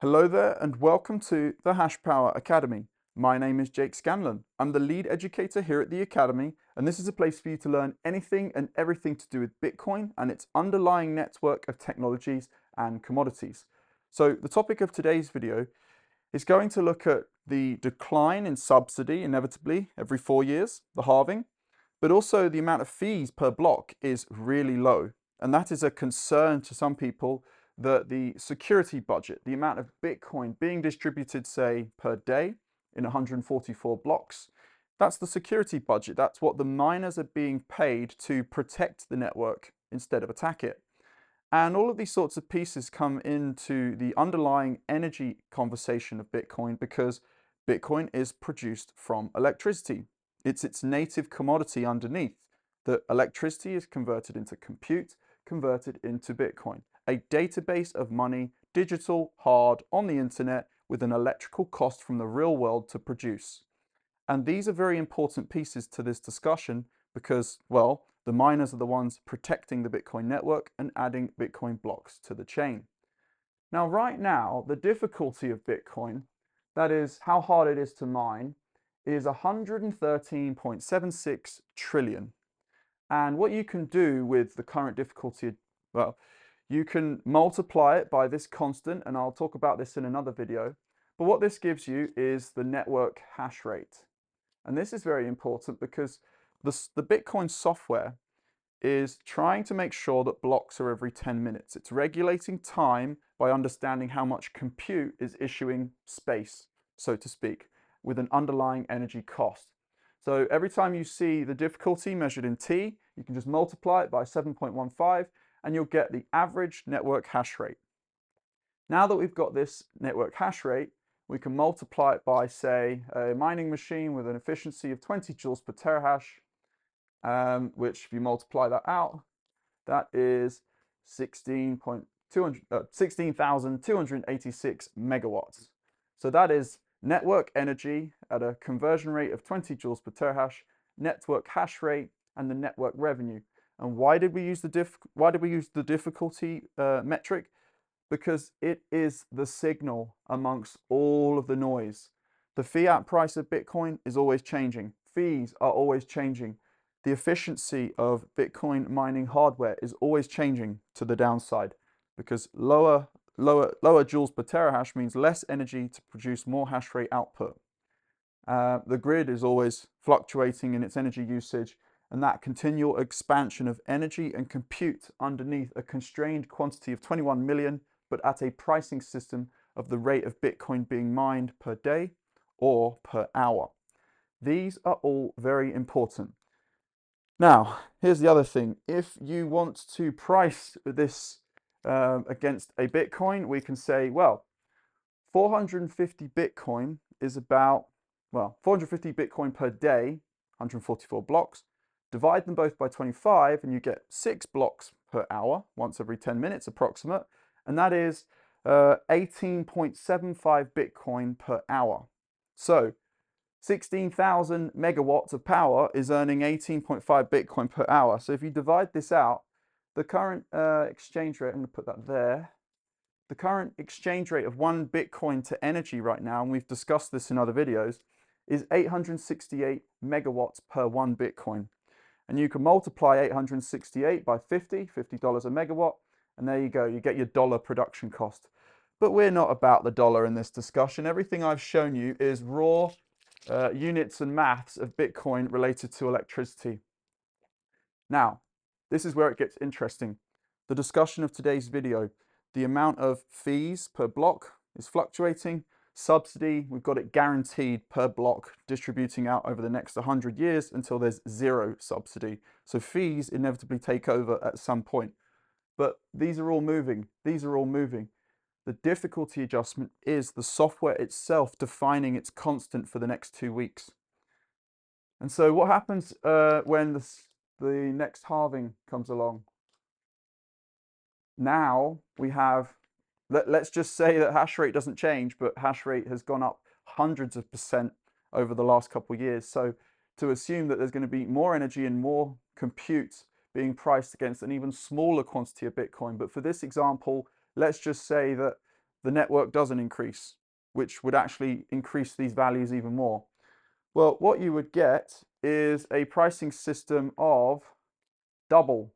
Hello there and welcome to the Hashpower Academy. My name is Jake Scanlon. I'm the lead educator here at the Academy, and this is a place for you to learn anything and everything to do with Bitcoin and its underlying network of technologies and commodities. So the topic of today's video is going to look at the decline in subsidy inevitably every 4 years, the halving, but also the amount of fees per block is really low. And that is a concern to some people that the security budget, the amount of Bitcoin being distributed, say, per day in 144 blocks, that's the security budget. That's what the miners are being paid to protect the network instead of attack it. And all of these sorts of pieces come into the underlying energy conversation of Bitcoin because Bitcoin is produced from electricity. It's its native commodity underneath. The electricity is converted into compute, converted into Bitcoin, a database of money, digital, hard, on the internet, with an electrical cost from the real world to produce. And these are very important pieces to this discussion because, well, the miners are the ones protecting the Bitcoin network and adding Bitcoin blocks to the chain. Now, right now, the difficulty of Bitcoin, that is how hard it is to mine, is 113.76 trillion. And what you can do with the current difficulty, well, you can multiply it by this constant, and I'll talk about this in another video. But what this gives you is the network hash rate. And this is very important because the Bitcoin software is trying to make sure that blocks are every 10 minutes. It's regulating time by understanding how much compute is issuing space, so to speak, with an underlying energy cost. So every time you see the difficulty measured in T, you can just multiply it by 7.15 and you'll get the average network hash rate. Now that we've got this network hash rate, we can multiply it by, say, a mining machine with an efficiency of 20 joules per terahash, which if you multiply that out, that is 16,286 megawatts. So that is network energy at a conversion rate of 20 joules per terahash, network hash rate, and the network revenue. And why did we use the difficulty metric? Because it is the signal amongst all of the noise. The fiat price of Bitcoin is always changing. Fees are always changing. The efficiency of Bitcoin mining hardware is always changing to the downside because lower joules per terahash means less energy to produce more hash rate output. The grid is always fluctuating in its energy usage, and that continual expansion of energy and compute underneath a constrained quantity of 21 million, but at a pricing system of the rate of Bitcoin being mined per day or per hour. These are all very important. Now, here's the other thing. If you want to price this against a Bitcoin, we can say, well, 450 Bitcoin is about, well, 450 Bitcoin per day, 144 blocks. Divide them both by 25 and you get 6 blocks per hour, once every 10 minutes approximate. And that is 18.75 Bitcoin per hour. So 16,000 megawatts of power is earning 18.5 Bitcoin per hour. So if you divide this out, the current exchange rate, I'm going to put that there, the current exchange rate of 1 Bitcoin to energy right now, and we've discussed this in other videos, is 868 megawatts per 1 Bitcoin. And you can multiply 868 by $50 a megawatt, and there you go, you get your dollar production cost. But we're not about the dollar in this discussion. Everything I've shown you is raw units and maths of Bitcoin related to electricity. Now, this is where it gets interesting. The discussion of today's video, the amount of fees per block is fluctuating. Subsidy, we've got it guaranteed per block, distributing out over the next 100 years until there's zero subsidy. So fees inevitably take over at some point. But these are all moving. These are all moving. The difficulty adjustment is the software itself defining its constant for the next 2 weeks. And so what happens when the next halving comes along? Now we have, let's just say that hash rate doesn't change, but hash rate has gone up hundreds of percent over the last couple of years. So to assume that there's going to be more energy and more compute being priced against an even smaller quantity of Bitcoin. But for this example, let's just say that the network doesn't increase, which would actually increase these values even more? Well, what you would get is a pricing system of double,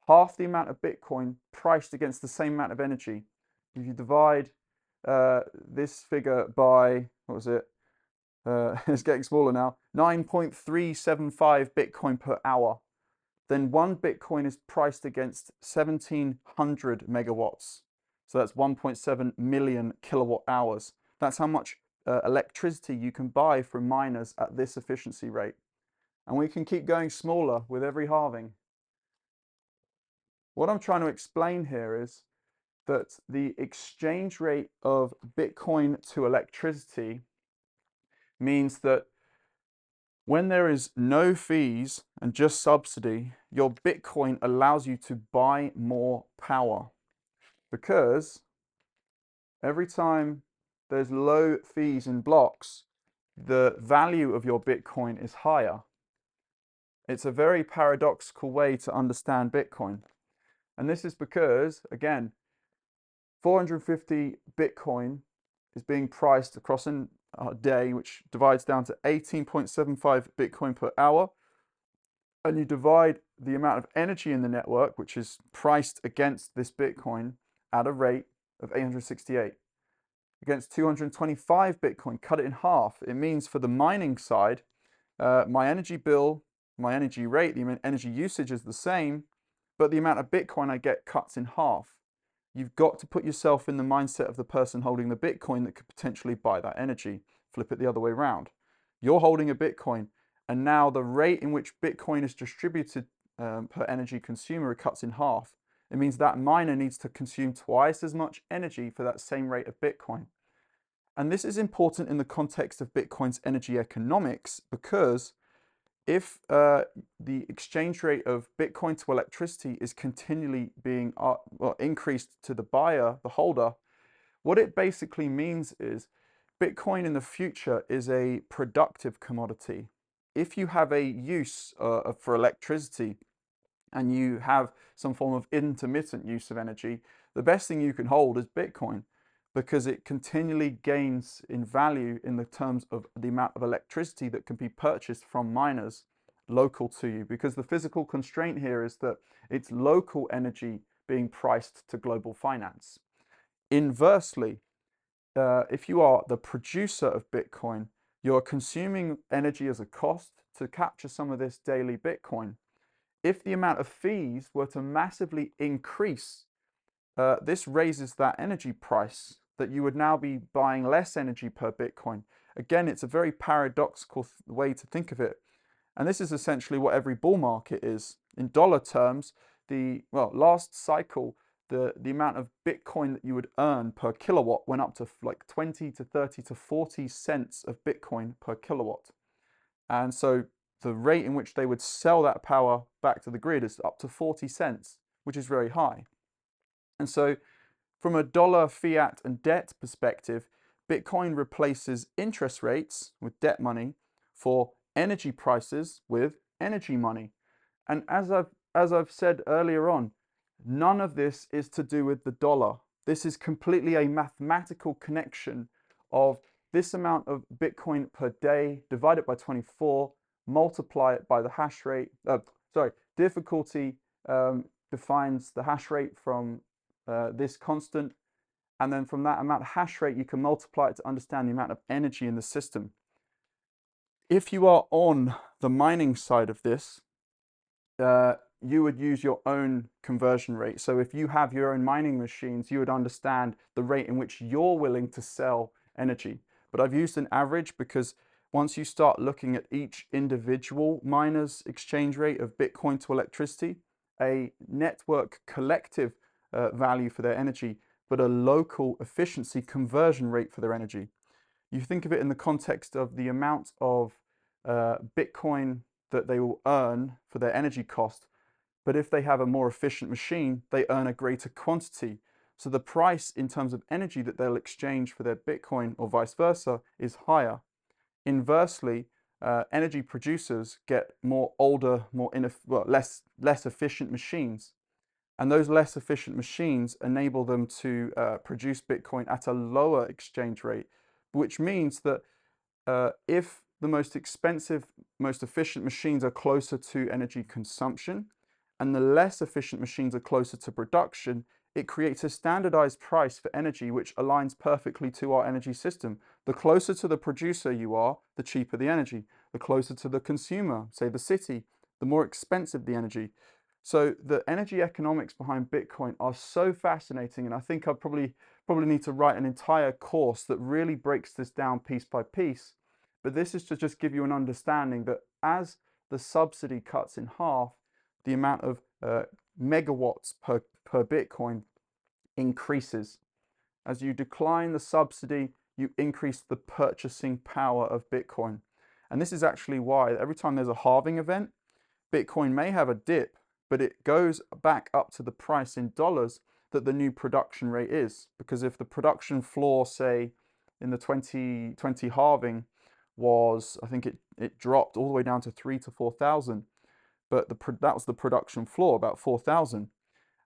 half the amount of Bitcoin priced against the same amount of energy. If you divide this figure by, what was it? It's getting smaller now, 9.375 Bitcoin per hour. Then 1 Bitcoin is priced against 1,700 megawatts. So that's 1.7 million kilowatt hours. That's how much electricity you can buy from miners at this efficiency rate. And we can keep going smaller with every halving. What I'm trying to explain here is that the exchange rate of Bitcoin to electricity means that when there is no fees and just subsidy, your Bitcoin allows you to buy more power, because every time there's low fees in blocks, the value of your Bitcoin is higher. It's a very paradoxical way to understand Bitcoin. And this is because, again, 450 Bitcoin is being priced across a day, which divides down to 18.75 Bitcoin per hour. And you divide the amount of energy in the network, which is priced against this Bitcoin, at a rate of 868. Against 225 Bitcoin, cut it in half. It means for the mining side, my energy bill, my energy rate, the energy usage is the same, but the amount of Bitcoin I get cuts in half. You've got to put yourself in the mindset of the person holding the Bitcoin that could potentially buy that energy. Flip it the other way around. You're holding a Bitcoin, and now the rate in which Bitcoin is distributed per energy consumer cuts in half. It means that miner needs to consume twice as much energy for that same rate of Bitcoin. And this is important in the context of Bitcoin's energy economics, because if the exchange rate of Bitcoin to electricity is continually being increased to the buyer, the holder, what it basically means is Bitcoin in the future is a productive commodity. If you have a use for electricity and you have some form of intermittent use of energy, the best thing you can hold is Bitcoin, because it continually gains in value in the terms of the amount of electricity that can be purchased from miners local to you, because the physical constraint here is that it's local energy being priced to global finance. Inversely, if you are the producer of Bitcoin, you're consuming energy as a cost to capture some of this daily Bitcoin. If the amount of fees were to massively increase, this raises that energy price, that you would now be buying less energy per Bitcoin. Again, it's a very paradoxical way to think of it. And this is essentially what every bull market is. In dollar terms, last cycle, the amount of Bitcoin that you would earn per kilowatt went up to like 20 to 30 to 40 cents of Bitcoin per kilowatt. And so the rate in which they would sell that power back to the grid is up to 40 cents, which is very high. And so from a dollar fiat and debt perspective, Bitcoin replaces interest rates with debt money for energy prices with energy money. And as I've said earlier on, none of this is to do with the dollar. This is completely a mathematical connection of this amount of Bitcoin per day, divide it by 24, multiply it by the hash rate. Difficulty defines the hash rate from this constant. And then from that amount of hash rate, you can multiply it to understand the amount of energy in the system. If you are on the mining side of this, you would use your own conversion rate. So if you have your own mining machines, you would understand the rate in which you're willing to sell energy. But I've used an average because once you start looking at each individual miner's exchange rate of Bitcoin to electricity, a network collective value for their energy, but a local efficiency conversion rate for their energy. You think of it in the context of the amount of Bitcoin that they will earn for their energy cost, but if they have a more efficient machine, they earn a greater quantity. So the price in terms of energy that they'll exchange for their Bitcoin or vice versa is higher. Inversely, energy producers get more older, less efficient machines. And those less efficient machines enable them to produce Bitcoin at a lower exchange rate, which means that if the most expensive, most efficient machines are closer to energy consumption and the less efficient machines are closer to production, it creates a standardized price for energy which aligns perfectly to our energy system. The closer to the producer you are, the cheaper the energy. The closer to the consumer, say the city, the more expensive the energy. So the energy economics behind Bitcoin are so fascinating, and I think I probably need to write an entire course that really breaks this down piece by piece. But this is to just give you an understanding that as the subsidy cuts in half, the amount of megawatts per Bitcoin increases. As you decline the subsidy, you increase the purchasing power of Bitcoin. And this is actually why every time there's a halving event, Bitcoin may have a dip, but it goes back up to the price in dollars that the new production rate is. Because if the production floor, say, in the 2020 halving was, I think it dropped all the way down to 3,000 to 4,000, but that was the production floor, about 4,000.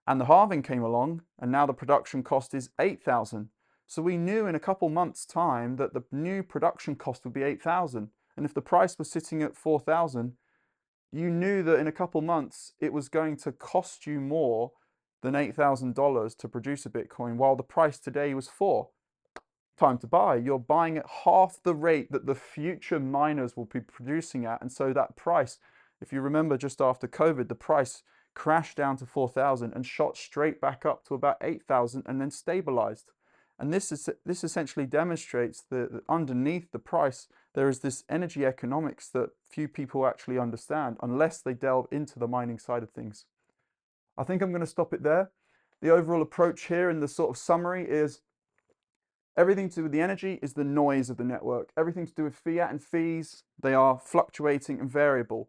And the halving came along, and now the production cost is 8,000. So we knew in a couple months' time that the new production cost would be 8,000. And if the price was sitting at 4,000, you knew that in a couple months it was going to cost you more than $8,000 to produce a Bitcoin, while the price today was 4. Time to buy. You're buying at half the rate that the future miners will be producing at. And so that price, if you remember just after COVID, the price crashed down to 4,000 and shot straight back up to about 8,000 and then stabilized. And this essentially demonstrates that underneath the price, there is this energy economics that few people actually understand unless they delve into the mining side of things. I think I'm going to stop it there. The overall approach here in the sort of summary is everything to do with the energy is the noise of the network. Everything to do with fiat and fees, they are fluctuating and variable.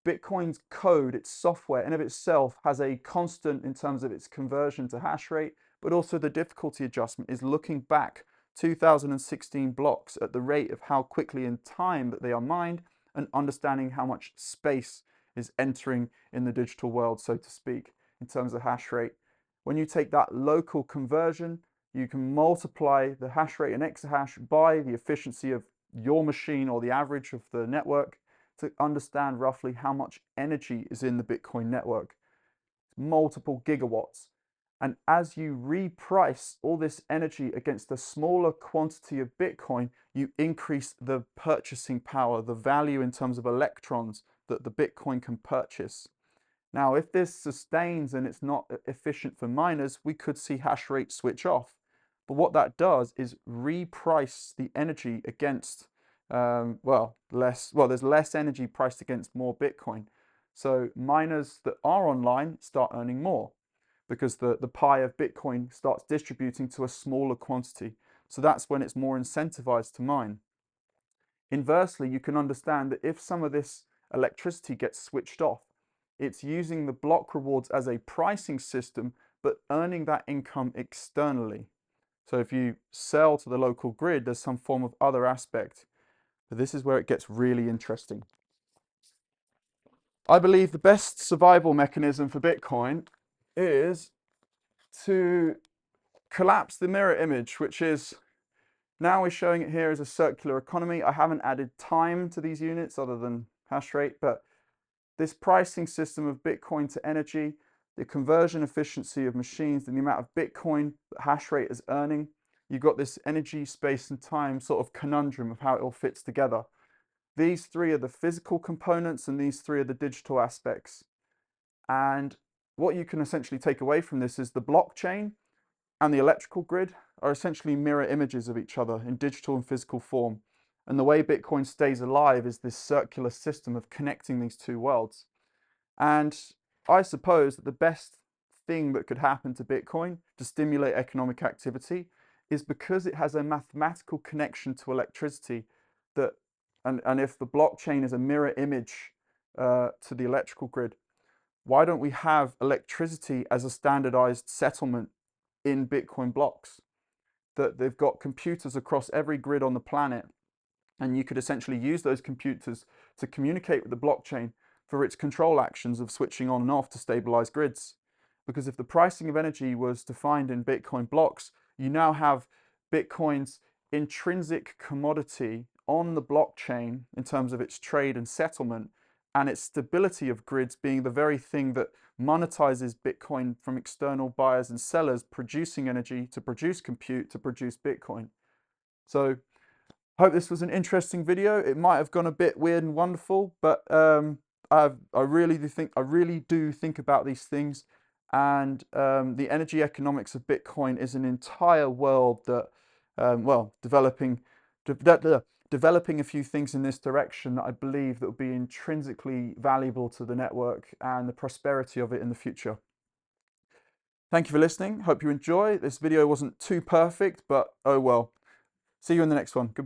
Bitcoin's code, its software in of itself, has a constant in terms of its conversion to hash rate, but also the difficulty adjustment is looking back 2016 blocks at the rate of how quickly in time that they are mined and understanding how much space is entering in the digital world, so to speak, in terms of hash rate. When you take that local conversion, you can multiply the hash rate in exahash by the efficiency of your machine or the average of the network to understand roughly how much energy is in the Bitcoin network. Multiple gigawatts. And as you reprice all this energy against a smaller quantity of Bitcoin, you increase the purchasing power, the value in terms of electrons that the Bitcoin can purchase. Now, if this sustains and it's not efficient for miners, we could see hash rate switch off. But what that does is reprice the energy against, there's less energy priced against more Bitcoin. So miners that are online start earning more because the pie of Bitcoin starts distributing to a smaller quantity. So that's when it's more incentivized to mine. Inversely, you can understand that if some of this electricity gets switched off, it's using the block rewards as a pricing system, but earning that income externally. So if you sell to the local grid, there's some form of other aspect. But this is where it gets really interesting. I believe the best survival mechanism for Bitcoin is to collapse the mirror image, which is, now we're showing it here as a circular economy. I haven't added time to these units other than hash rate, but this pricing system of Bitcoin to energy, the conversion efficiency of machines and the amount of Bitcoin that hash rate is earning, you've got this energy, space and time sort of conundrum of how it all fits together. These three are the physical components and these three are the digital aspects. And what you can essentially take away from this is the blockchain and the electrical grid are essentially mirror images of each other in digital and physical form. And the way Bitcoin stays alive is this circular system of connecting these two worlds. And I suppose that the best thing that could happen to Bitcoin to stimulate economic activity is because it has a mathematical connection to electricity that, and if the blockchain is a mirror image to the electrical grid, why don't we have electricity as a standardized settlement in Bitcoin blocks? That they've got computers across every grid on the planet, and you could essentially use those computers to communicate with the blockchain for its control actions of switching on and off to stabilize grids. because if the pricing of energy was defined in Bitcoin blocks, you now have Bitcoin's intrinsic commodity on the blockchain in terms of its trade and settlement, and its stability of grids being the very thing that monetizes Bitcoin from external buyers and sellers producing energy to produce compute to produce Bitcoin. So hope this was an interesting video. It might have gone a bit weird and wonderful, but I really do think about these things, and the energy economics of Bitcoin is an entire world that, well, developing a few things in this direction that I believe that will be intrinsically valuable to the network and the prosperity of it in the future. Thank you for listening. Hope you enjoy. This video wasn't too perfect, but oh well. See you in the next one. Goodbye.